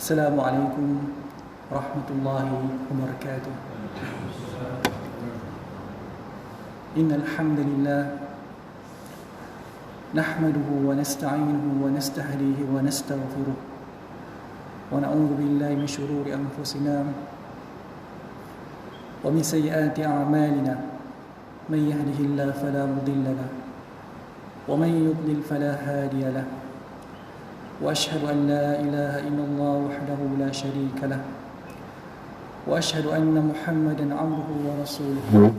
السلام عليكم ورحمة الله وبركاته. إن الحمد لله نحمده ونستعينه ونستهديه ونستغفره ونعوذ بالله من شرور أنفسنا ومن سيئات أعمالنا. من يهده الله فلا مضل له ومن يضلل فلا هادي له. وأشهد أن لا إله إلا الله وحده لا شريك له وأشهد أن محمدا عبده ورسوله.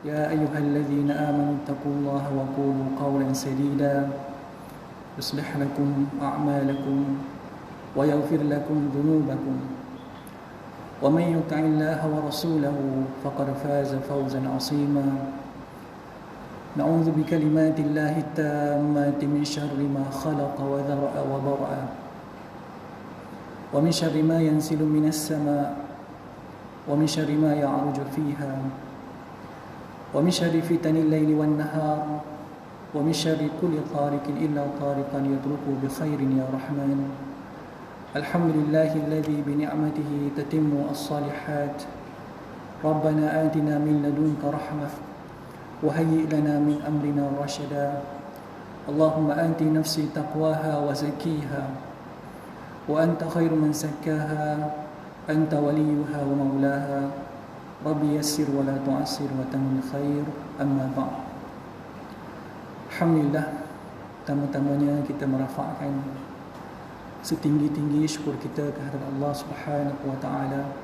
يا أيها الذين آمنوا اتقوا الله وقولوا قولا سديدا يصلح لكم أعمالكم ويغفر لكم ذنوبكم ومن يطع الله ورسوله فقد فاز فوزا عظيما. نعوذ بكلمات الله التامات من شر ما خلق وذرأ وبرأ ومن شر ما ينزل من السماء ومن شر ما يعرج فيها ومن شر فتن الليل والنهار ومن شر كل طارق إلا طارقا يطرق بخير يا رحمن. الحمد لله الذي بنعمته تتم الصالحات. ربنا آتنا من لدنك رحمة وهيئ لنا من أمرنا رشدا. اللهم آت نفسي تقواها وزكيها وأنت خير من زكاها أنت وليها ومولاها. ربي يسر ولا تعسر وتمن خير. أما بعد. Alhamdulillah, pertama-tamanya kita merafakkan setinggi-tinggi syukur kita kehadirat Allah Subhanahu wa taala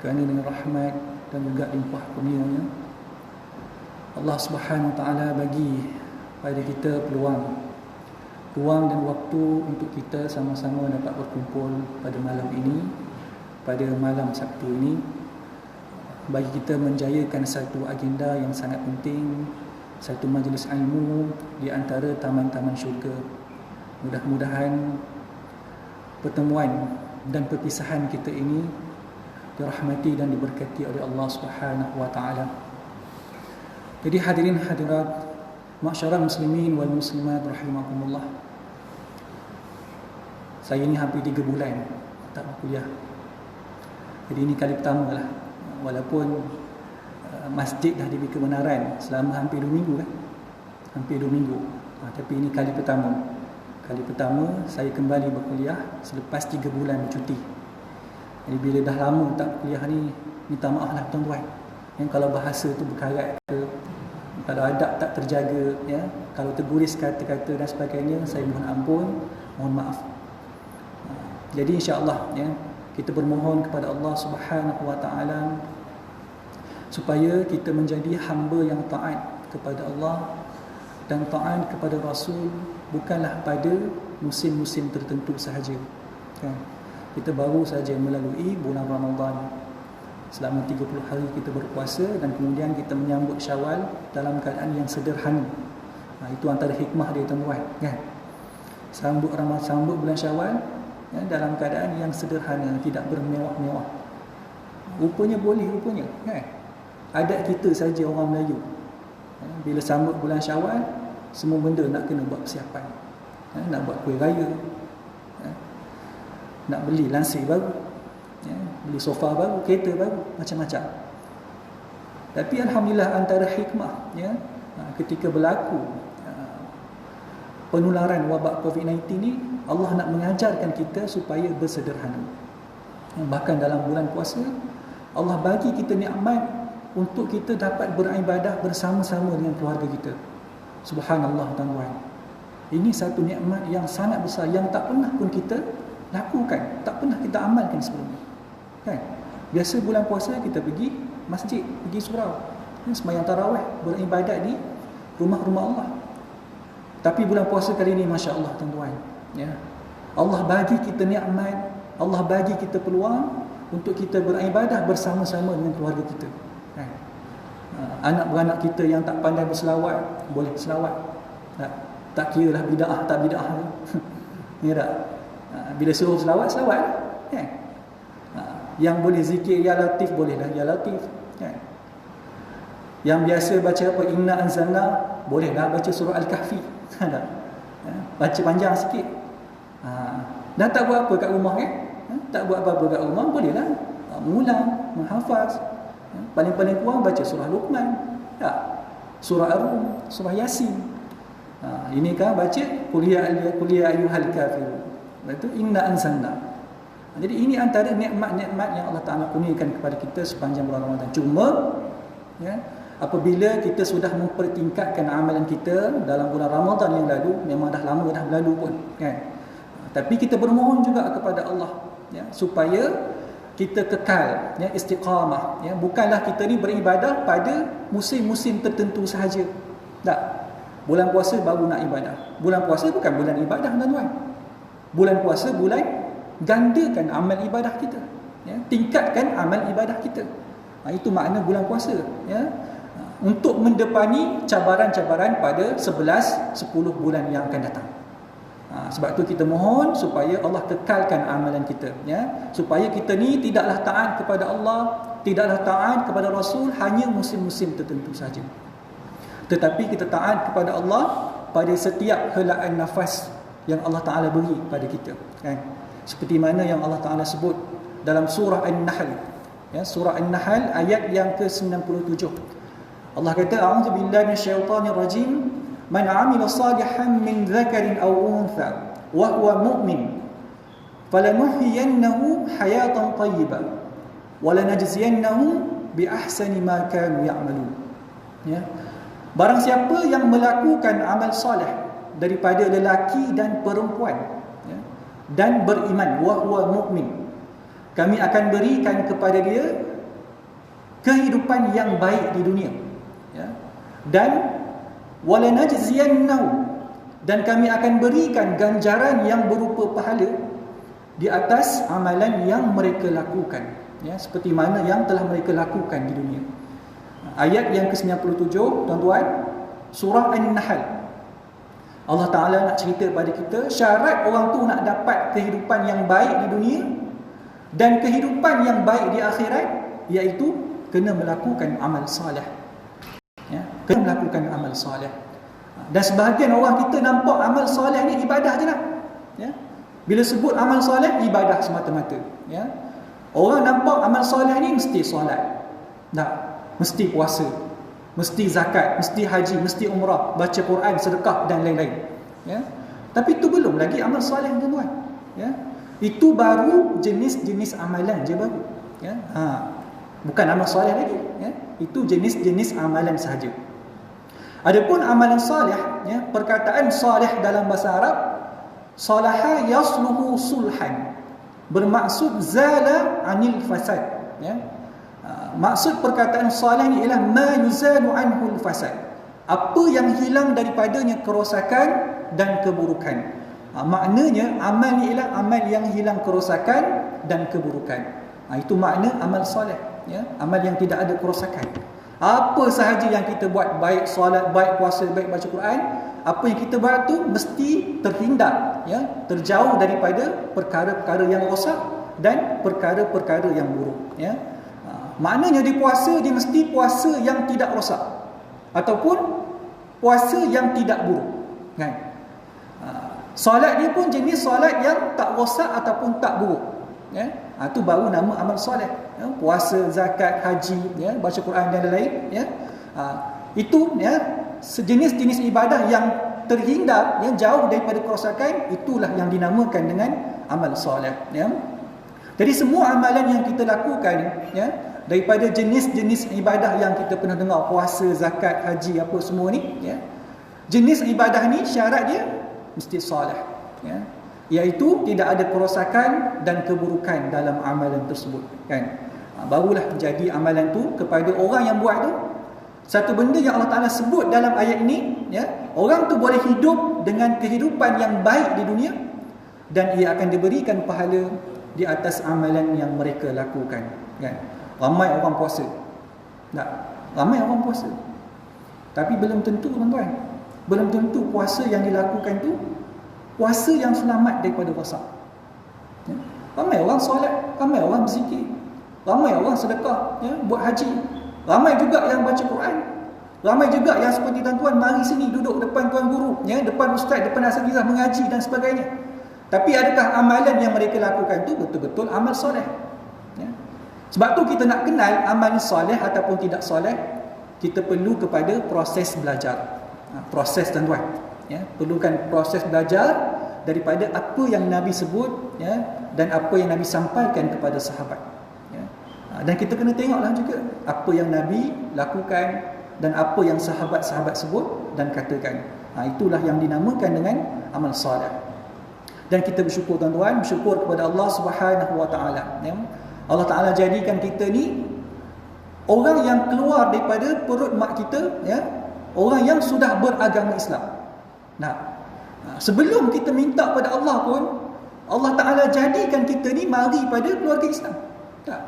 kerana dengan rahmat dan juga limpah kurnia-Nya Allah Subhanahu wa taala bagi pada kita ruang dan waktu untuk kita sama-sama dapat berkumpul pada malam ini, pada malam Sabtu ini, bagi kita menjayakan satu agenda yang sangat penting, satu majlis ilmu di antara taman-taman syurga. Mudah-mudahan pertemuan dan perpisahan kita ini dirahmati dan diberkati oleh Allah Subhanahu wa taala. Jadi hadirin hadirat, masyarakat muslimin wal muslimat rahimakumullah. Saya ni hampir 3 bulan tak berkuliah. Jadi ini kali pertama lah. Walaupun masjid dah diberi kebenaran selama hampir 2 minggu kan. Hampir 2 minggu. Tapi ini kali pertama. Kali pertama saya kembali berkuliah selepas 3 bulan bercuti. Jadi bila dah lama tak berkuliah ni, minta maaf lah tuan-tuan. Yang kalau bahasa tu berkarat ke, kalau adab tak terjaga, ya, kalau terguris kata-kata dan sebagainya, saya mohon ampun, mohon maaf. Jadi insya-Allah, ya, kita bermohon kepada Allah Subhanahu wa taala supaya kita menjadi hamba yang taat kepada Allah dan taat kepada Rasul bukanlah pada musim-musim tertentu sahaja. Kan? Kita baru saja melalui bulan Ramadan. Selama 30 hari kita berpuasa dan kemudian kita menyambut Syawal dalam keadaan yang sederhana. Itu antara hikmah dia tuan-tuan, kan? Sambut bulan Syawal, ya, dalam keadaan yang sederhana, tidak bermewah-mewah. Rupanya boleh, kan? Adat kita saja orang Melayu. Bila sambut bulan Syawal, semua benda nak kena buat persiapan. Nak buat kuih raya, nak beli lansir baru, beli sofa baru, kereta baru, macam-macam. Tapi alhamdulillah antara hikmah, ya, ketika berlaku penularan wabak COVID-19 ni, Allah nak mengajarkan kita supaya bersederhana. Bahkan dalam bulan puasa, Allah bagi kita nikmat untuk kita dapat beribadah bersama-sama dengan keluarga kita. Subhanallah tuan-tuan. Ini satu nikmat yang sangat besar yang tak pernah pun kita lakukan, tak pernah kita amalkan sebelum ni. Kan? Biasa bulan puasa kita pergi masjid, pergi surau, sembahyang tarawih, beribadat di rumah-rumah Allah. Tapi bulan puasa kali ini, masya-Allah tuan-tuan, ya, Allah bagi kita nikmat, Allah bagi kita peluang untuk kita beribadah bersama-sama dengan keluarga kita. Kan? Anak-beranak kita yang tak pandai berselawat, boleh berselawat. Tak kira lah bid'ah tak bid'ah. Ya tak? Bila suruh selawat, kan? Yang boleh zikir ya latif, bolehlah ya latif, kan? Yang biasa baca apa, inna anzalna, bolehlah baca surah al-kahfi. Baca panjang sikit. Dah tak buat apa kat rumah kan? Tak buat apa-apa kat rumah, bolehlah mengulang, menghafaz. Paling-paling kurang baca surah Luqman, surah Ar-Rum, surah Yasin. Ini kan baca qul ya ayyuhal kafirun. Lepas tu inna anzalna. Jadi ini antara nikmat-nikmat yang Allah Taala kurniakan kepada kita sepanjang bulan Ramadan. Cuma apabila kita sudah mempertingkatkan amalan kita dalam bulan Ramadan yang lalu, memang dah lama dah berlalu pun kan. Tapi kita bermohon juga kepada Allah supaya kita kekal istiqamah, bukanlah kita ni beribadah pada musim-musim tertentu sahaja. Tak. Bulan puasa baru nak ibadah. Bulan puasa bukan bulan ibadah tuan-tuan. Bulan puasa bulan gandakan amal ibadah kita, tingkatkan amal ibadah kita. Itu makna bulan puasa, untuk mendepani cabaran-cabaran pada 11-10 bulan yang akan datang. Sebab tu kita mohon supaya Allah kekalkan amalan kita, supaya kita ni tidaklah taat kepada Allah, tidaklah taat kepada Rasul hanya musim-musim tertentu saja, tetapi kita taat kepada Allah pada setiap helaan nafas yang Allah Ta'ala beri pada kita kan? Seperti mana yang Allah Ta'ala sebut dalam surah An-Nahl, surah An-Nahl ayat yang ke-97. Allah kata, a'udzubillahi minasyaitonir rajim, man 'amila salihan min dzakarin aw untha wa huwa mu'min falanuhyiyannahu hayatan thayyibah wa lanajziyannahum bi ahsani ma kanu ya'malun. Barang siapa yang melakukan amal soleh daripada lelaki dan perempuan dan beriman, wa huwa mu'min, kami akan berikan kepada dia kehidupan yang baik di dunia, dan walanajziyannahu, dan kami akan berikan ganjaran yang berupa pahala di atas amalan yang mereka lakukan, seperti mana yang telah mereka lakukan di dunia. Ayat yang ke-97 tuan-tuan, surah An-Nahl. Allah Ta'ala nak cerita pada kita syarat orang tu nak dapat kehidupan yang baik di dunia dan kehidupan yang baik di akhirat, iaitu kena melakukan amal soleh. Kena melakukan amal soleh. Dan sebahagian orang kita nampak amal soleh ni ibadah je lah. Bila sebut amal soleh, ibadah semata-mata. Orang nampak amal soleh ni mesti solat, mesti puasa, mesti zakat, mesti haji, mesti umrah, baca Quran, sedekah dan lain-lain. Tapi itu belum lagi amal soleh tuan-tuan. Itu baru jenis-jenis amalan je baru. Bukan amal soleh lagi. Itu jenis-jenis amalan sahaja. Adapun amalan soleh, perkataan soleh dalam bahasa Arab, salaha yasluhu sulhan, bermaksud zala anil fasad. Maksud perkataan soleh ni ialah ma yuzalu anhul fasad, apa yang hilang daripadanya kerosakan dan keburukan. Maknanya amal ni ialah amal yang hilang kerosakan dan keburukan. Itu makna amal soleh, amal yang tidak ada kerosakan. Apa sahaja yang kita buat, baik solat, baik puasa, baik baca Quran, apa yang kita buat tu mesti terhindar, terjauh daripada perkara-perkara yang rosak dan perkara-perkara yang buruk. Maknanya dia puasa, dia mesti puasa yang tidak rosak ataupun puasa yang tidak buruk kan? Solat dia pun jenis solat yang tak rosak ataupun tak buruk. Itu baru nama amal soleh. Puasa, zakat, haji, baca Quran dan lain-lain. Itu sejenis-jenis ibadah yang terhindar, yang jauh daripada kerosakan, itulah yang dinamakan dengan amal soleh. Jadi semua amalan yang kita lakukan, daripada jenis-jenis ibadah yang kita pernah dengar, puasa, zakat, haji, apa semua ni, jenis ibadah ni syarat dia mesti soleh, iaitu tidak ada kerosakan dan keburukan dalam amalan tersebut kan. Barulah jadi amalan tu kepada orang yang buat tu. Satu benda yang Allah Ta'ala sebut dalam ayat ini, orang tu boleh hidup dengan kehidupan yang baik di dunia dan ia akan diberikan pahala di atas amalan yang mereka lakukan kan. Ramai orang puasa, ramai orang puasa, tapi belum tentu tuan-tuan, belum tentu puasa yang dilakukan tu puasa yang selamat daripada rosak. Ramai orang solat, ramai orang berzikir, ramai orang sedekah, buat haji, ramai juga yang baca Quran, ramai juga yang seperti tuan-tuan mari sini duduk depan tuan guru, depan ustaz, depan asatizah mengaji dan sebagainya. Tapi adakah amalan yang mereka lakukan itu betul-betul amal soleh? Ya. Sebab tu kita nak kenal amal soleh ataupun tidak soleh, kita perlu kepada proses belajar. Proses tuan-tuan. Ya, perlukan proses belajar daripada apa yang Nabi sebut, ya, dan apa yang Nabi sampaikan kepada sahabat. Ya. Dan kita kena tengoklah juga apa yang Nabi lakukan dan apa yang sahabat-sahabat sebut dan katakan. Itulah yang dinamakan dengan amal soleh. Dan kita bersyukur tuan-tuan, bersyukur kepada Allah Subhanahu Wa Taala. Ya. Allah Taala jadikan kita ni orang yang keluar daripada perut mak kita, ya, orang yang sudah beragama Islam. Nah, sebelum kita minta pada Allah pun, Allah Taala jadikan kita ni mari pada keluarga Islam. Tak.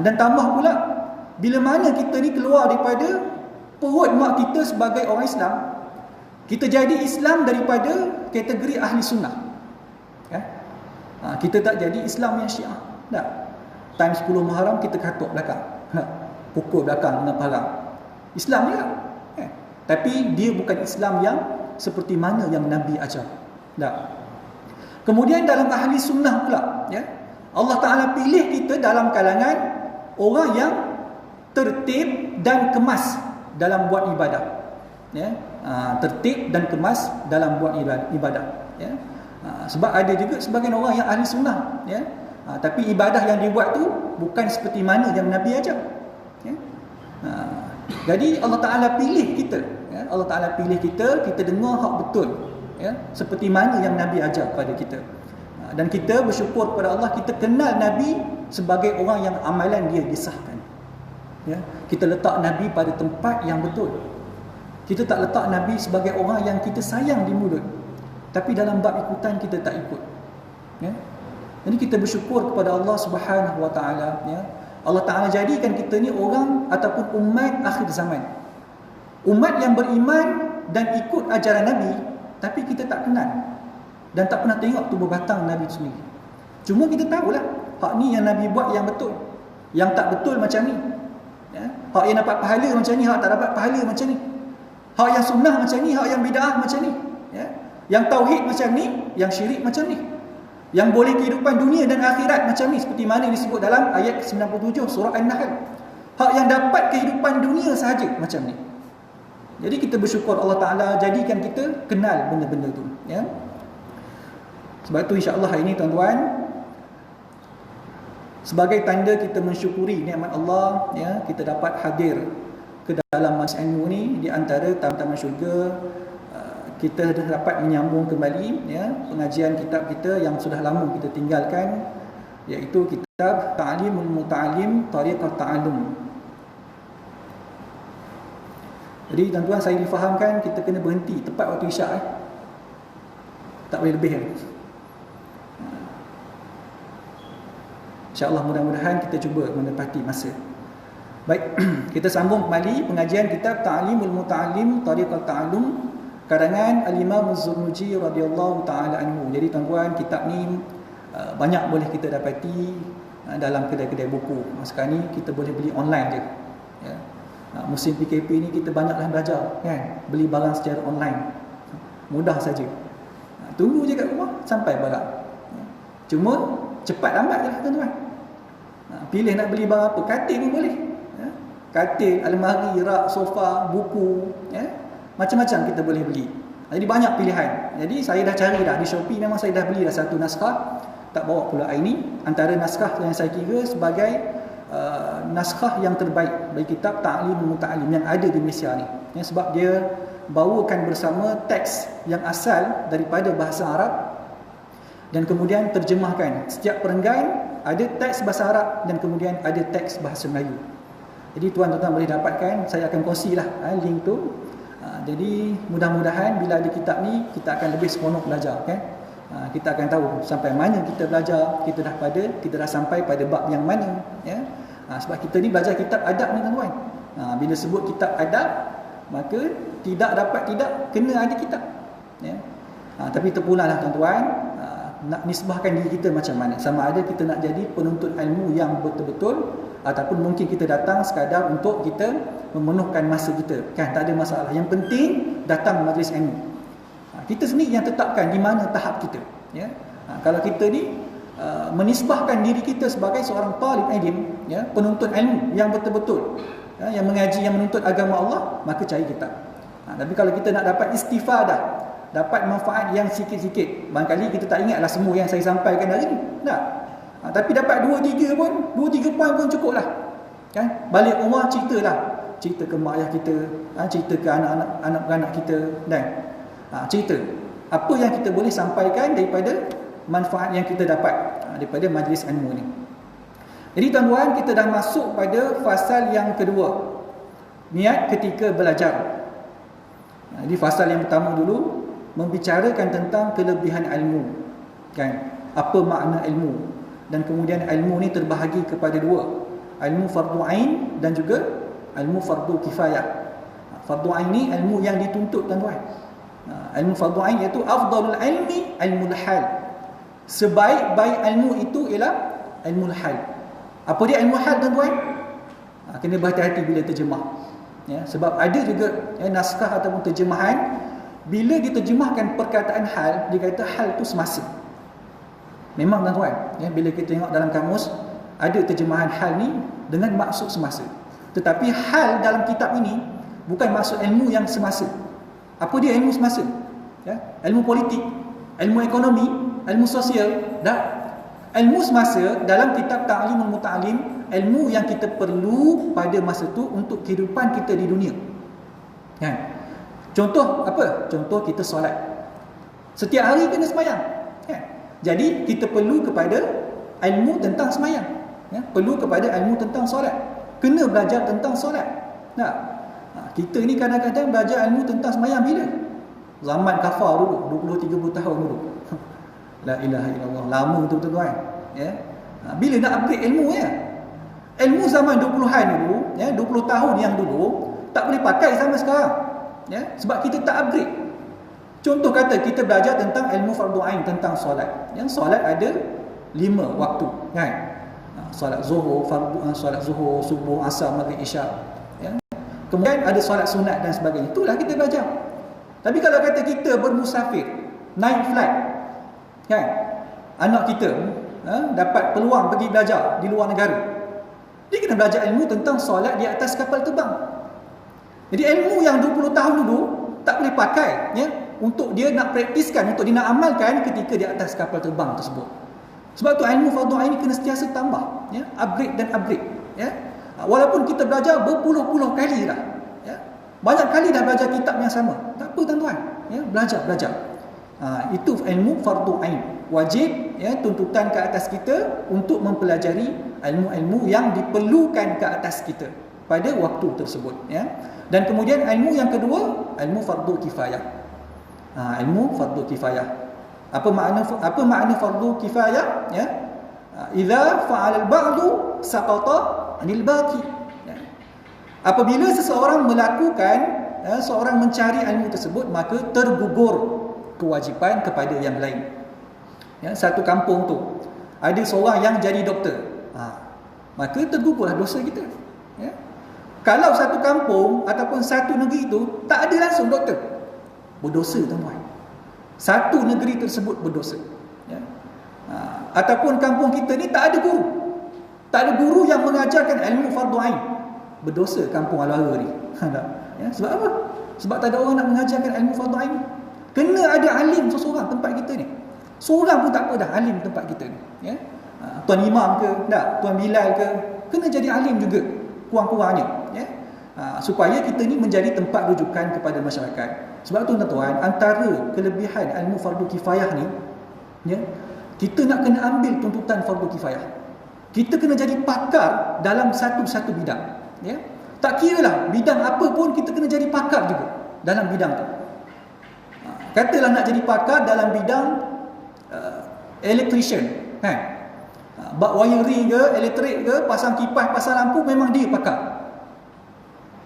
Dan tambah pula, bila mana kita ni keluar daripada perut mak kita sebagai orang Islam, kita jadi Islam daripada kategori ahli sunnah. Kita tak jadi Islam yang Syiah. Tak. Time 10 Muharram kita katuk belakang. Pukul belakang dengan parang. Islam juga. Tapi dia bukan Islam yang seperti mana yang Nabi ajar. Tak. Kemudian dalam ahli sunnah pula, ya, Allah Ta'ala pilih kita dalam kalangan orang yang tertib dan kemas dalam buat ibadah. Ya. Tertib dan kemas dalam buat ibadah. Ya. Sebab ada juga sebagian orang yang ahli sunnah, ya, tapi ibadah yang dibuat tu bukan seperti mana yang Nabi ajar. Ya. Jadi Allah Ta'ala pilih kita, ya, Allah Ta'ala pilih kita, kita dengar hak betul, ya, seperti mana yang Nabi ajar kepada kita. Dan kita bersyukur kepada Allah, kita kenal Nabi sebagai orang yang amalan dia disahkan. Ya. Kita letak Nabi pada tempat yang betul. Kita tak letak Nabi sebagai orang yang kita sayang di mulut, tapi dalam bab ikutan kita tak ikut. Ya. Jadi kita bersyukur kepada Allah Subhanahu Wa Taala. Ya. Allah Taala jadikan kita ni orang ataupun umat akhir zaman. Umat yang beriman dan ikut ajaran Nabi, tapi kita tak kenal dan tak pernah tengok tubuh batang Nabi itu sendiri. Cuma kita tahulah hak ni yang Nabi buat yang betul, yang tak betul macam ni. Ya. Hak yang dapat pahala macam ni, hak tak dapat pahala macam ni. Hak yang sunnah macam ni, hak yang bid'ah macam ni. Ya. Yang tauhid macam ni, yang syirik macam ni. Yang boleh kehidupan dunia dan akhirat macam ni, seperti mana disebut dalam ayat 97 surah An-Nahl. Hak yang dapat kehidupan dunia sahaja macam ni. Jadi kita bersyukur Allah Ta'ala jadikan kita kenal benda-benda tu, ya. Sebab tu insya-Allah hari ini tuan-tuan, sebagai tanda kita mensyukuri nikmat Allah, ya, kita dapat hadir ke dalam majlis ilmu ni di antara tamu-tamu syurga. Kita dapat menyambung kembali, ya, pengajian kitab kita yang sudah lama kita tinggalkan, iaitu kitab Ta'limul Muta'allim Tariqat Ta'allum. Jadi tuan-tuan, saya difahamkan kita kena berhenti tepat waktu isyak. Tak boleh lebih. InsyaAllah mudah-mudahan kita cuba menepati masa. Baik, kita sambung kembali pengajian kitab Ta'limul Muta'allim Tariqat Ta'allum karangan Al-Imam Az-Zurnuji radhiyallahu ta'ala anhu. Jadi tuan-tuan, kitab ni banyak boleh kita dapati dalam kedai-kedai buku. Sekarang ni kita boleh beli online je. Ya. Musim PKP ni kita banyaklah belajar, kan? Beli barang secara online. Mudah saja. Tunggu je kat rumah sampai barang. Cuma cepat lambat je lah tuan-tuan. Pilih nak beli barang apa, katil pun boleh. Ya. Katil, almari, rak, sofa, buku, ya. Macam-macam kita boleh beli. Jadi banyak pilihan. Jadi saya dah cari dah di Shopee, memang saya dah beli dah satu naskah. Tak bawa pula hari ni. Antara naskah yang saya kira sebagai naskah yang terbaik bagi kitab Ta'limul Muta'allim yang ada di Malaysia ni. Ya, sebab dia bawakan bersama teks yang asal daripada bahasa Arab dan kemudian terjemahkan. Setiap perenggan ada teks bahasa Arab dan kemudian ada teks bahasa Melayu. Jadi tuan-tuan boleh dapatkan, saya akan kongsilah link tu. Jadi mudah-mudahan bila ada kitab ni kita akan lebih seronok belajar, kan? Kita akan tahu sampai mana kita belajar, kita dah sampai pada bab yang mana, ya. Sebab kita ni belajar kitab adab ni tuan-tuan. Bila sebut kitab adab, maka tidak kena ada kitab, ya. Tapi terpulanglah tuan-tuan, nak nisbahkan diri kita macam mana. Sama ada kita nak jadi penuntut ilmu yang betul-betul ataupun mungkin kita datang sekadar untuk kita memenuhkan masa kita, kan? Tak ada masalah. Yang penting datang majlis ilmu. Kita sendiri yang tetapkan di mana tahap kita, ya. Kalau kita ni menisbahkan diri kita sebagai seorang talib ilm, ya, penuntut ilmu yang betul-betul, yang mengaji, yang menuntut agama Allah, maka cari kitab. Tapi kalau kita nak dapat istifadah, dapat manfaat yang sikit-sikit, barangkali kita tak ingatlah semua yang saya sampaikan hari ni, tak. Tapi dapat 2-3 poin pun cukup lah, kan? Balik rumah cerita ke mak ayah kita, cerita ke anak-anak kita, dan cerita apa yang kita boleh sampaikan daripada manfaat yang kita dapat daripada majlis ilmu ni. Jadi tuan-tuan, kita dah masuk pada fasal yang kedua, niat ketika belajar. Jadi fasal yang pertama dulu membicarakan tentang kelebihan ilmu, kan? Apa makna ilmu? Dan kemudian ilmu ni terbahagi kepada dua, ilmu fardu ain dan juga ilmu fardu kifayah. Fardu ain ni ilmu yang dituntut, tuan-tuan. Ilmu fardu ain iaitu afdalul ilmi ilmul hal. Sebaik-baik ilmu itu ialah ilmu hal. Apa dia ilmu hal, tuan-tuan? Kena berhati-hati bila terjemah, ya, sebab ada juga naskah ataupun terjemahan, bila diterjemahkan perkataan hal, dia kata hal tu semasa. Memang, tuan-tuan, ya, bila kita tengok dalam kamus, ada terjemahan hal ni dengan maksud semasa. Tetapi hal dalam kitab ini bukan maksud ilmu yang semasa. Apa dia ilmu semasa? Ya, ilmu politik, ilmu ekonomi, ilmu sosial, dah. Ilmu semasa dalam kitab Ta'limul Muta'alim, ilmu yang kita perlu pada masa tu untuk kehidupan kita di dunia, kan? Contoh apa? Contoh kita solat. Setiap hari kena sembahyang, kan? Jadi kita perlu kepada ilmu tentang sembahyang, ya? Perlu kepada ilmu tentang solat. Kena belajar tentang solat. Nah, kita ni kadang-kadang belajar ilmu tentang sembahyang bila? Zaman kafar dulu, 20-30 tahun dulu. La ilaha illallah, lama tu, tuan-tuan, ya. Bila nak upgrade ilmu, ya? Ilmu zaman 20-an dulu, ya, 20 tahun yang dulu tak boleh pakai sama sekarang, ya, sebab kita tak upgrade. Contoh kata kita belajar tentang ilmu fardu ain, tentang solat. Yang solat ada 5 waktu, kan? Solat zuhur, solat zuhur, subuh, asar, maghrib, isyak, ya. Kemudian ada solat sunat dan sebagainya. Itulah kita belajar. Tapi kalau kata kita bermusafir, naik flight, kan, anak kita dapat peluang pergi belajar di luar negara, dia kena belajar ilmu tentang solat di atas kapal terbang. Jadi ilmu yang 20 tahun dulu tak boleh pakai, ya, untuk dia nak praktiskan, untuk dia nak amalkan ketika di atas kapal terbang tersebut. Sebab tu ilmu fardu ain kena sentiasa tambah, ya, upgrade dan upgrade, ya. Walaupun kita belajar berpuluh-puluh kali dah, ya, banyak kali dah belajar kitab yang sama, tak apa, tuan-tuan, ya, belajar. Itu ilmu fardu ain. Wajib, ya, tuntutan ke atas kita untuk mempelajari ilmu-ilmu yang diperlukan ke atas kita pada waktu tersebut, ya. Dan kemudian ilmu yang kedua, ilmu fardu kifayah. Ilmu fardu kifayah. Apa makna fardu kifayah, ya? Idza fa'ala al-ba'du saqata 'anil baqi. Ya. Apabila seseorang melakukan, ya, seorang mencari ilmu tersebut, maka tergugur kewajipan kepada yang lain. Ya, satu kampung tu ada seorang yang jadi doktor, maka tergugurlah dosa kita, ya. Kalau satu kampung ataupun satu negeri itu tak ada langsung doktor, berdosa, tuan-tuan. Satu negeri tersebut berdosa, ya. Ataupun kampung kita ni tak ada guru, tak ada guru yang mengajarkan ilmu fardu ain, berdosa kampung Al-Wara ni. Ya, sebab apa? Sebab tak ada orang nak mengajarkan ilmu fardu ain. Kena ada alim seseorang tempat kita ni. Seorang pun tak apa dah alim tempat kita ni, ya. Tuan imam ke, tak, tuan Bilal ke, kena jadi alim juga kurang-kurangnya, ya. Supaya kita ni menjadi tempat rujukan kepada masyarakat. Sebab tu, tuan-tuan, antara kelebihan ilmu fardu kifayah ni, ya, kita nak kena ambil tuntutan fardu kifayah. Kita kena jadi pakar dalam satu-satu bidang, ya. Tak kira lah bidang apa pun, kita kena jadi pakar juga dalam bidang tu. Katalah nak jadi pakar dalam bidang electrician, kan? Bak wiring ke, elektrik ke, pasang kipas, pasang lampu, memang dia pakar.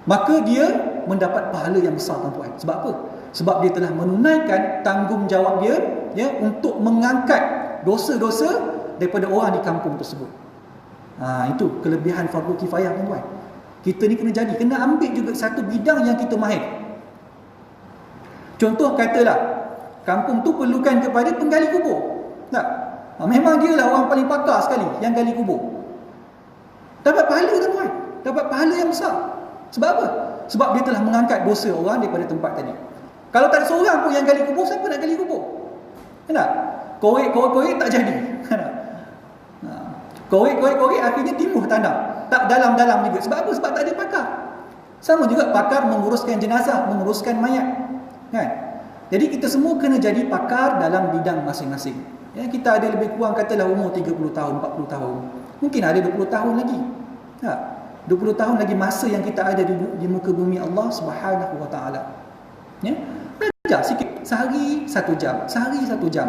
Maka dia mendapat pahala yang besar, tuan-tuan. Sebab apa? Sebab dia telah menunaikan tanggungjawab dia, ya, untuk mengangkat dosa-dosa daripada orang di kampung tersebut. Itu kelebihan fardu kifayah, tuan-tuan. Kita ni kena ambil juga satu bidang yang kita mahir. Contoh katalah kampung tu perlukan kepada penggali kubur. Tak? Memang dia lah orang paling pakar sekali yang gali kubur. Dapat pahala tuan-tuan. Dapat pahala yang besar. Sebab apa? Sebab dia telah mengangkat dosa orang daripada tempat tadi. Kalau tak ada seorang pun yang gali kubur, siapa nak gali kubur? Tak? Korek tak jadi. Korek akhirnya timbul tanah. Tak dalam-dalam juga. Sebab apa? Sebab tak ada pakar. Sama juga pakar menguruskan jenazah, menguruskan mayat. Kan? Jadi kita semua kena jadi pakar dalam bidang masing-masing. Ya, kita ada lebih kurang katalah umur 30 tahun, 40 tahun. Mungkin ada 20 tahun lagi. 20 tahun lagi masa yang kita ada di muka bumi Allah Subhanahu wa taala. Ya? Belajar sikit, sehari 1 jam, sehari 1 jam.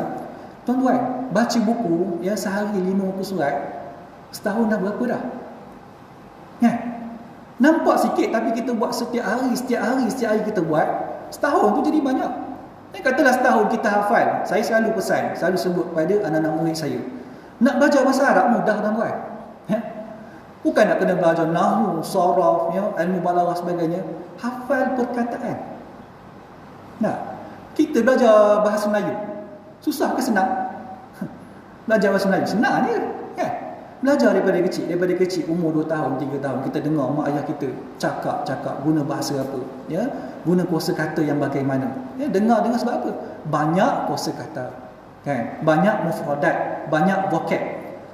Tuan-tuan, baca buku ya sehari 5 muka surat, setahun dah berapa dah? Ya. Nampak sikit tapi kita buat setiap hari kita buat, setahun tu jadi banyak. Katalah setahun kita hafal. Saya selalu pesan, selalu sebut pada anak-anak murid saya, nak belajar bahasa Arab mudah tuan-tuan. Ya? Bukan nak kena belajar nahwu, saraf, ya, ilmu balaghah sebagainya. Hafal perkataan. Nah, kita belajar bahasa Melayu. Susah ke senang? Belajar bahasa Melayu senang je. Ya? Belajar daripada kecil, umur 2 tahun, 3 tahun, kita dengar mak ayah kita cakap guna bahasa apa, ya, guna kosakata yang bagaimana. Ya, dengar sebab apa? Banyak kosakata, kan? Banyak mufradat, banyak vocab.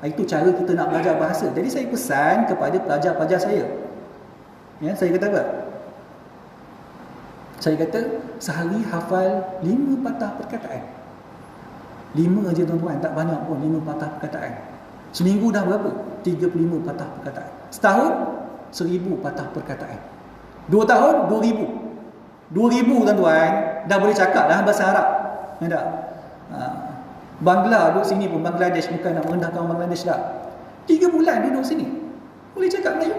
Itu cara kita nak belajar bahasa. Jadi saya pesan kepada pelajar-pelajar saya. Ya, saya kata apa? Saya kata sehari hafal 5 patah perkataan. 5 aja tuan-tuan, tak banyak pun 5 patah perkataan. Seminggu dah berapa? 35 patah perkataan. Setahun 1000 patah perkataan. 2 tahun 2000. 2000 tuan-tuan dah boleh cakap dah bahasa Arab. Tak? Bangla duduk sini pun, Bangladesh, bukan nak merendahkan orang Bangladesh tak. 3 bulan duduk sini boleh cakap Melayu.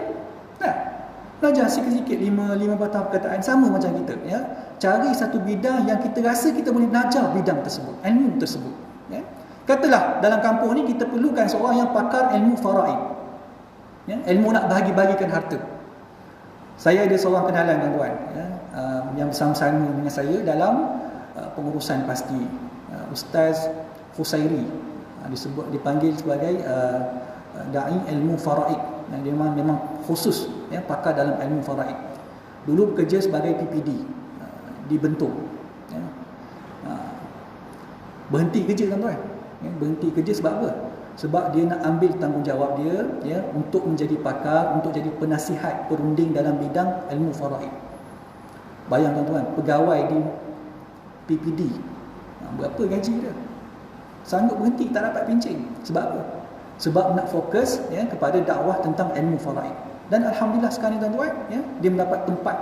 Tak? Belajar sikit-sikit 5 patah perkataan, sama macam kita, ya. Cari satu bidang yang kita rasa kita boleh belajar bidang tersebut, ilmu tersebut, ya. Katalah dalam kampung ni kita perlukan seorang yang pakar ilmu faraid, ya, ilmu nak bahagi-bagikan harta. Saya ada seorang kenalan tuan-tuan, ya, yang bersama-sama dengan saya dalam pengurusan pasti, Ustaz Fusairi, dipanggil sebagai dai ilmu faraid. Dia memang khusus, ya, pakar dalam ilmu faraid. Dulu bekerja sebagai PPD di Bentuk, ya. Berhenti kerja tuan-tuan, ya, berhenti kerja sebab apa? Sebab dia nak ambil tanggungjawab dia, ya, untuk menjadi pakar, untuk jadi penasihat perunding dalam bidang ilmu faraid. Bayang tuan-tuan, pegawai di PPD, berapa gaji dia? Sanggup berhenti, tak dapat pincing. Sebab apa? Sebab nak fokus, ya, kepada dakwah tentang ilmu faraid. Dan alhamdulillah sekarang ni tuan-tuan, ya, dia mendapat tempat